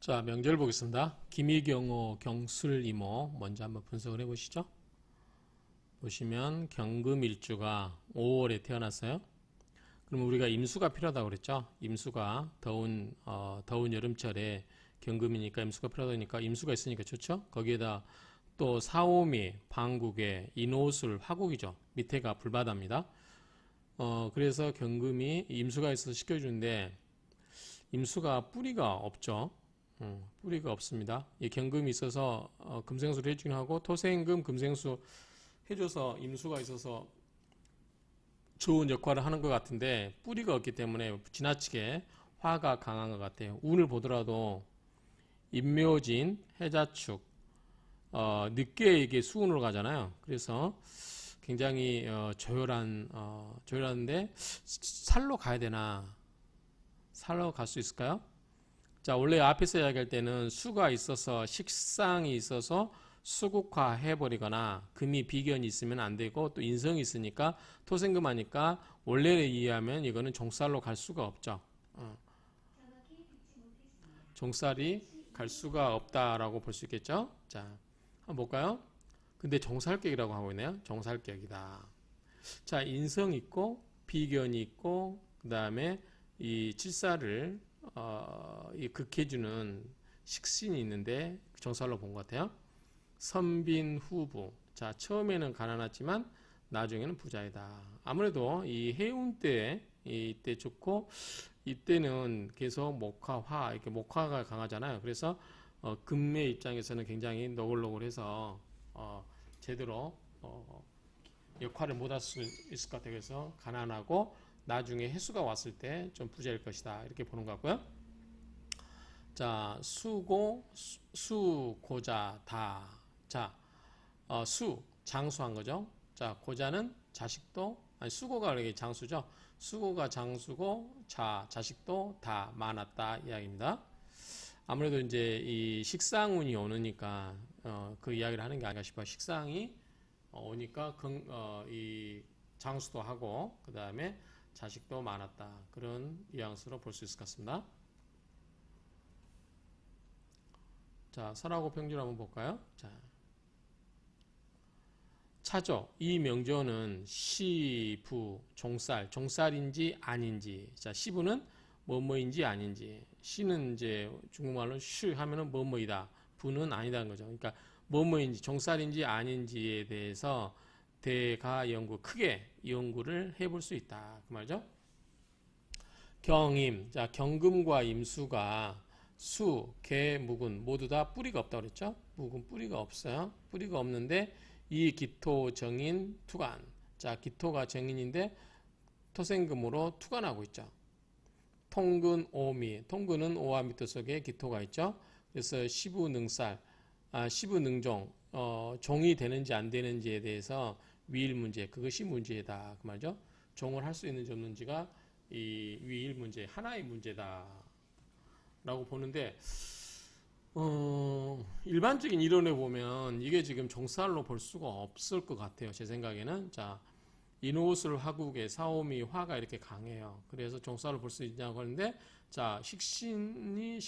자, 명절 보겠습니다. 김희경호, 경술이모 먼저 한번 분석을 해보시죠. 보시면 경금일주가 5월에 태어났어요. 그럼 우리가 임수가 필요하다고 그랬죠. 임수가 더운 여름철에 경금이니까 임수가 필요하다니까 임수가 있으니까 좋죠. 거기에다 또 사오미, 방국에, 인오술, 화국이죠. 밑에가 불바다입니다. 그래서 경금이 임수가 있어서 시켜주는데 임수가 뿌리가 없죠. 뿌리가 없습니다. 이 경금이 있어서 금생수를 해주긴 하고 토생금, 금생수 해줘서 임수가 있어서 좋은 역할을 하는 것 같은데 뿌리가 없기 때문에 지나치게 화가 강한 것 같아요. 운을 보더라도 임묘진, 해자축, 늦게 이게 수운으로 가잖아요. 그래서 굉장히 조열한데 살로 가야 되나? 살로 갈 수 있을까요? 자, 원래 앞에서 이야기할 때는 수가 있어서 식상이 있어서 수국화 해버리거나 금이 비견이 있으면 안 되고 또 인성이 있으니까 토생금하니까 원래에 의하면 이거는 종살로 갈 수가 없죠. 종살이 갈 수가 없다라고 볼 수 있겠죠. 자, 한번 볼까요? 근데 종살격이라고 하고 있네요. 종살격이다. 자, 인성 있고 비견이 있고 그 다음에 이 칠사를 이 극해주는 식신이 있는데 정살로 본 것 같아요. 선빈 후부. 자, 처음에는 가난하지만 나중에는 부자이다. 아무래도 이 해운 때 이때 좋고 이때는 계속 목화화 이렇게 목화가 강하잖아요. 그래서 금의 입장에서는 굉장히 너글너글해서 제대로 역할을 못 할 수 있을 것 같아요. 그래서 가난하고 나중에 해수가 왔을 때 좀 부자일 것이다. 이렇게 보는 것 같고요. 자, 수고, 수고자, 다. 자, 장수한 거죠. 자, 고자는 자식도, 아니, 수고가 이게 장수죠. 수고가 장수고, 자식도 다 많았다. 이야기입니다. 아무래도 이제 이 식상운이 오니까, 그 이야기를 하는 게 아닌가 싶어요. 식상이 오니까, 이 장수도 하고, 그 다음에 자식도 많았다. 그런 뉘앙스로 볼 수 있을 것 같습니다. 자, 설하고 평균 한번 볼까요? 자, 차조. 이 명조는 시부, 종살인지 아닌지. 자, 시부는 뭐뭐인지 아닌지. 시는 이제 중국말로 쉬 하면은 뭐뭐이다. 부는 아니다는 거죠. 그러니까 뭐뭐인지, 종살인지 아닌지에 대해서 대가 연구, 크게 연구를 해볼 수 있다. 그 말이죠. 경임. 자, 경금과 임수가 수, 개, 묵은 모두 다 뿌리가 없다고 그랬죠? 묵은 뿌리가 없어요. 뿌리가 없는데 이 기토 정인 투간. 자, 기토가 정인인데 토생금으로 투간하고 있죠. 통근 오미. 통근은 오와 미터 속에 기토가 있죠. 그래서 시부능살, 시부능종, 종이 되는지 안 되는지에 대해서 위일 문제, 그것이 문제다. 그 말이죠. 종을 할 수 있는지 없는지가 이 위일 문제, 하나의 문제다. 라고 보는데, 일반적인 이론에 보면 이게 지금 종살로 볼 수가 없을 것 같아요. 제 생각에는. 자, 인호술 화국에 사오미 화가 이렇게 강해요. 그래서 종살로 볼 수 있냐고 하는데, 자, 식상이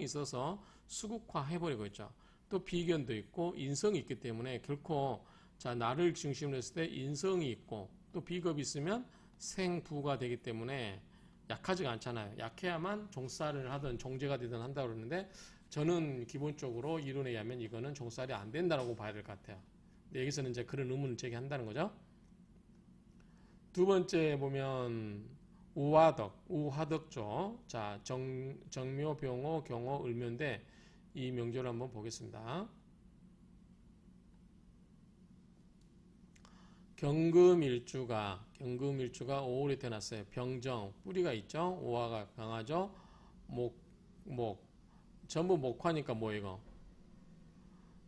있어서 수국화 해버리고 있죠. 또 비견도 있고 인성이 있기 때문에 결코 자, 나를 중심으로 했을 때 인성이 있고 또 비겁이 있으면 생부가 되기 때문에 약하지가 않잖아요. 약해야만 종살을 하든 종제가 되든 한다고 그러는데 저는 기본적으로 이론에 의하면 이거는 종살이 안 된다고 봐야 될 것 같아요. 근데 여기서는 이제 그런 의문을 제기한다는 거죠. 두 번째 보면 우화덕조. 자, 정묘, 병호, 경호, 을묘인데 이 명조를 한번 보겠습니다. 경금일주가 5월에 태어났어요. 병정, 뿌리가 있죠. 오화가 강하죠. 목, 전부 목화니까 뭐 이거?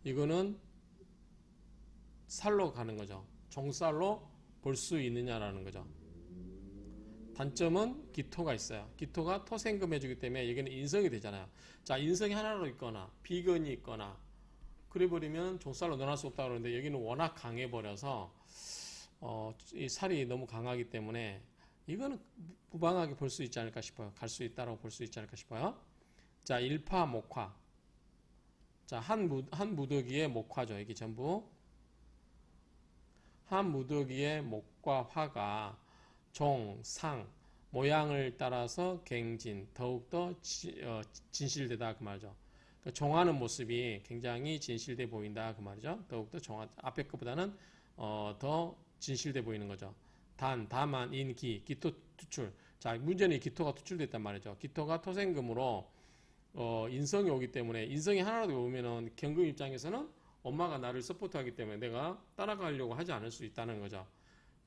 이거는 살로 가는 거죠. 종살로 볼 수 있느냐라는 거죠. 단점은 기토가 있어요. 기토가 토생금 해주기 때문에 여기는 인성이 되잖아요. 자, 인성이 하나로 있거나 비근이 있거나 그래버리면 종살로 넣어놓을 수 없다고 그러는데 여기는 워낙 강해버려서 이 살이 너무 강하기 때문에 이거는 무방하게 볼 수 있지 않을까 싶어요. 갈 수 있다고 볼 수 있지 않을까 싶어요. 자, 일파 목화. 자, 한 무더기의 목화죠. 이게 전부. 한 무더기의 목과 화가 종, 상, 모양을 따라서 갱진, 더욱더 진실되다 그 말이죠. 그러니까 종하는 모습이 굉장히 진실돼 보인다 그 말이죠. 더욱더 앞에 것보다는 더 진실돼 보이는 거죠. 다만, 기토 투출. 자, 문제는 기토가 투출됐단 말이죠. 기토가 토생금으로 인성이 오기 때문에 인성이 하나라도 오면은 경금 입장에서는 엄마가 나를 서포트하기 때문에 내가 따라가려고 하지 않을 수 있다는 거죠.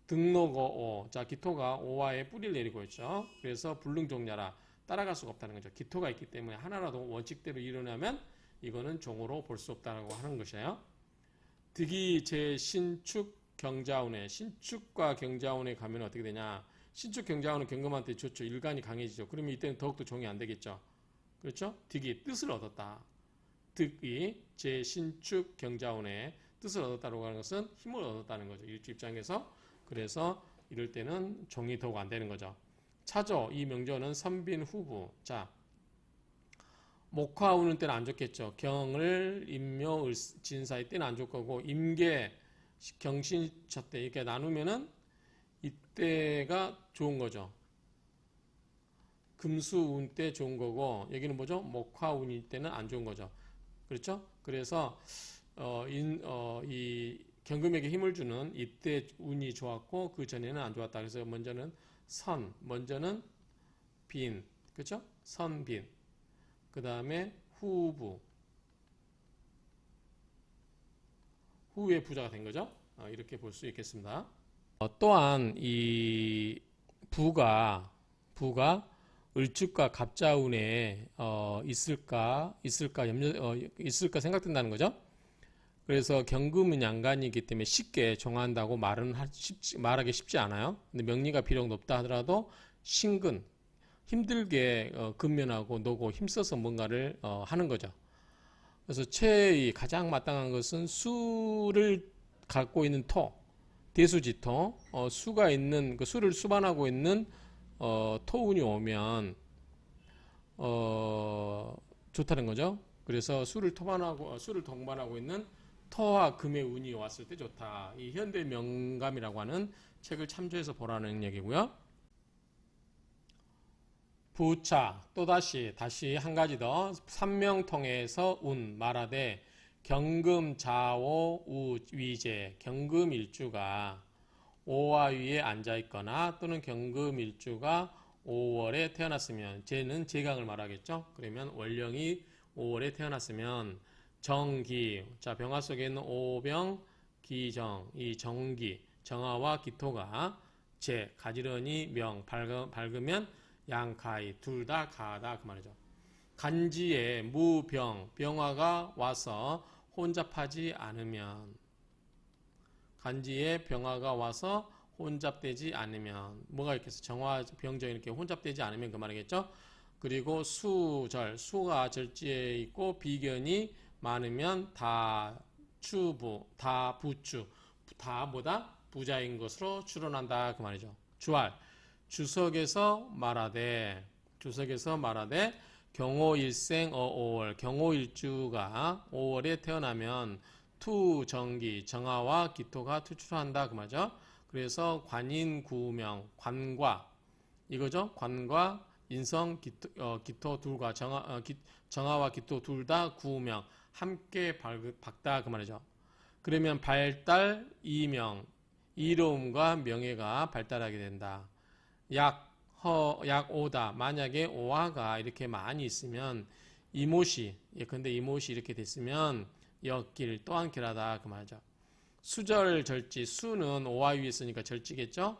등록어 오. 자, 기토가 오화에 뿌리를 내리고 있죠. 그래서 불능종냐라 따라갈 수가 없다는 거죠. 기토가 있기 때문에 하나라도 원칙대로 일어나면 이거는 종으로 볼 수 없다고 하는 것이에요. 득이 제 신축 경자운에 신축과 경자운에 가면 어떻게 되냐? 신축 경자운은 경금한테 좋죠. 일간이 강해지죠. 그러면 이때는 더욱더 종이 안 되겠죠. 그렇죠? 득이 뜻을 얻었다. 득이 제 신축 경자운에 뜻을 얻었다고 하는 것은 힘을 얻었다는 거죠. 일주 입장에서. 그래서 이럴 때는 종이 더욱 안 되는 거죠. 차조, 이 명조는 선빈 후부. 자, 목화 우는 때는 안 좋겠죠. 경을 임묘 진사의 때는 안 좋을 거고 임계 경신차 때 이렇게 나누면은 이때가 좋은 거죠. 금수운 때 좋은 거고 여기는 뭐죠? 목화운일 때는 안 좋은 거죠. 그렇죠? 그래서 이 경금에게 힘을 주는 이때 운이 좋았고 그 전에는 안 좋았다. 그래서 먼저는 빈, 그렇죠? 선빈. 그 다음에 후부. 후의 부자가 된 거죠. 이렇게 볼 수 있겠습니다. 또한 이 부가 을축과 갑자운에 있을까 생각된다는 거죠. 그래서 경금은 양간이기 때문에 쉽게 정한다고 말하기 쉽지 않아요. 근데 명리가 비록 높다 하더라도 신근 힘들게 근면하고 노고 힘써서 뭔가를 하는 거죠. 그래서 가장 마땅한 것은 수를 갖고 있는 토, 대수지토, 수가 있는 그 수를 수반하고 있는 토운이 오면 좋다는 거죠. 그래서 수를 동반하고 있는 토와 금의 운이 왔을 때 좋다. 이 현대 명감이라고 하는 책을 참조해서 보라는 얘기고요. 부차 다시 한 가지 더 삼명통에서 운 말하되 경금자오 위제 경금일주가 5화 위에 앉아있거나 또는 경금일주가 5월에 태어났으면 쟤는 제강을 말하겠죠. 그러면 월령이 5월에 태어났으면 정기, 자 병화 속에 있는 오병, 기정, 이 정기, 정화와 기토가 가지런히 밝으면 양가이, 둘 다 가다 그 말이죠. 간지에 병화가 와서 혼잡하지 않으면 간지에 병화가 와서 혼잡되지 않으면 뭐가 있겠어? 정화, 병정 이렇게 혼잡되지 않으면 그 말이겠죠. 그리고 수가 절지에 있고 비견이 많으면 부추 부자인 것으로 추론한다 그 말이죠. 주석에서 말하되 경호일생 5월 경호일주가 5월에 태어나면 투정기 정화와 기토가 투출한다 그 말이죠. 그래서 관인구명 관과 이거죠. 관과 인성 기토 둘과 정화와 기토 둘 다 구명 함께 박다 그 말이죠. 그러면 발달 이명 이로움과 명예가 발달하게 된다. 약 오다 만약에 오화가 이렇게 많이 있으면 이모시 근데 이모시 이렇게 됐으면 역길 또한 길하다 그 말이죠. 수절 절지 수는 오화 위에 있으니까 절지겠죠.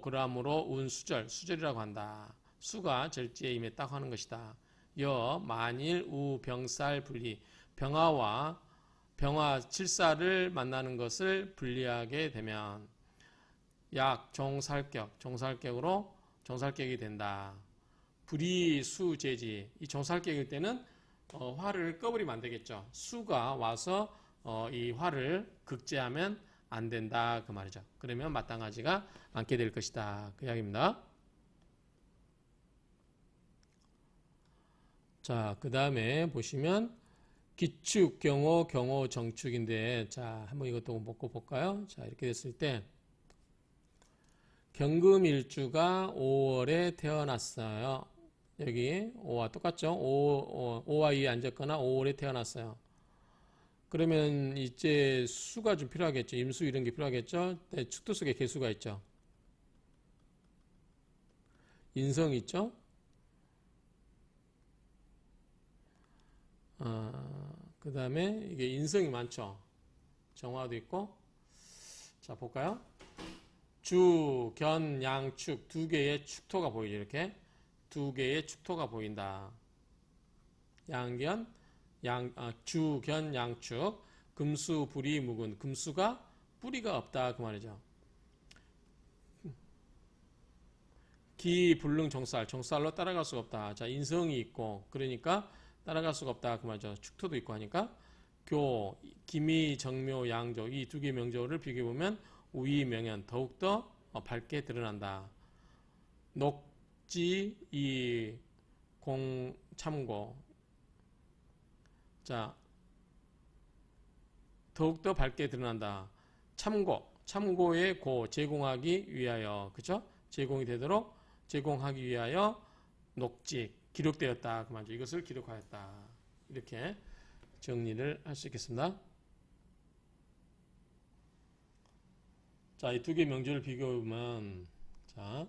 그러므로 수절이라고 한다. 수가 절지에 임에 딱 하는 것이다. 만일 병살 분리 병화 칠사를 만나는 것을 분리하게 되면 종살격으로 종살격이 된다. 불이수제지 이 종살격일 때는 화를 꺼버리면 안 되겠죠. 수가 와서 이 화를 극제하면 안 된다 그 말이죠. 그러면 마땅하지가 않게 될 것이다 그 이야기입니다. 자, 그 다음에 보시면 기축, 경호, 경호, 정축인데, 자, 한번 이것도 먹고 볼까요? 자, 이렇게 됐을 때, 경금일주가 5월에 태어났어요. 여기 5와 똑같죠? 5와 2에 앉았거나 5월에 태어났어요. 그러면 이제 수가 좀 필요하겠죠. 임수 이런 게 필요하겠죠. 네, 축도 속에 개수가 있죠. 인성 있죠. 그 다음에 이게 인성이 많죠. 정화도 있고. 자, 볼까요? 주, 견, 양, 축 두 개의 축토가 보이죠. 이렇게 두 개의 축토가 보인다. 양견, 주, 견, 양축, 금수, 불이, 묵은. 금수가 뿌리가 없다 그 말이죠. 기, 불능, 정살, 정살로 따라갈 수가 없다. 자, 인성이 있고 그러니까 따라갈 수가 없다 그 말이죠. 축토도 있고 하니까 교, 기미, 정묘, 양조 이 두 개의 명조를 비교해 보면 우위, 명연 더욱더 밝게 드러난다. 녹지, 이, 공, 참고. 자, 더욱더 밝게 드러난다. 참고, 참고의 고, 제공하기 위하여, 그쵸? 제공이 되도록 제공하기 위하여 녹지, 기록되었다. 그 말이죠. 이것을 기록하였다. 이렇게 정리를 할 수 있겠습니다. 자, 이 두 개 명조를 비교해보면, 자,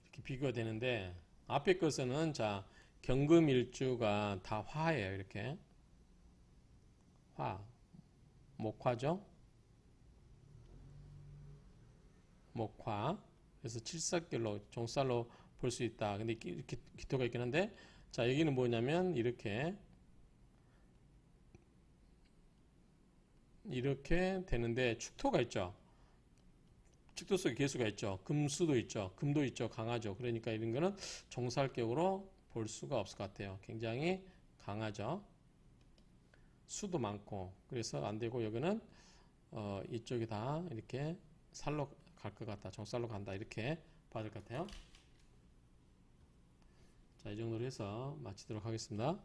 이렇게 비교가 되는데, 앞에 것은, 자, 경금일주가 다 화예요. 이렇게. 화. 목화죠? 목화. 그래서 칠삭결로, 종살로 볼 수 있다. 근데 이렇게 기토가 있긴 한데, 자, 여기는 뭐냐면, 이렇게 되는데, 축토가 있죠. 축토 속에 개수가 있죠. 금수도 있죠. 금도 있죠. 강하죠. 그러니까 이런 거는 종살격으로 볼 수가 없을 것 같아요. 굉장히 강하죠. 수도 많고. 그래서 안 되고, 여기는, 이쪽이 다 이렇게 살로 갈 것 같다. 정살로 간다. 이렇게 봐야 될 것 같아요. 자, 이 정도로 해서 마치도록 하겠습니다.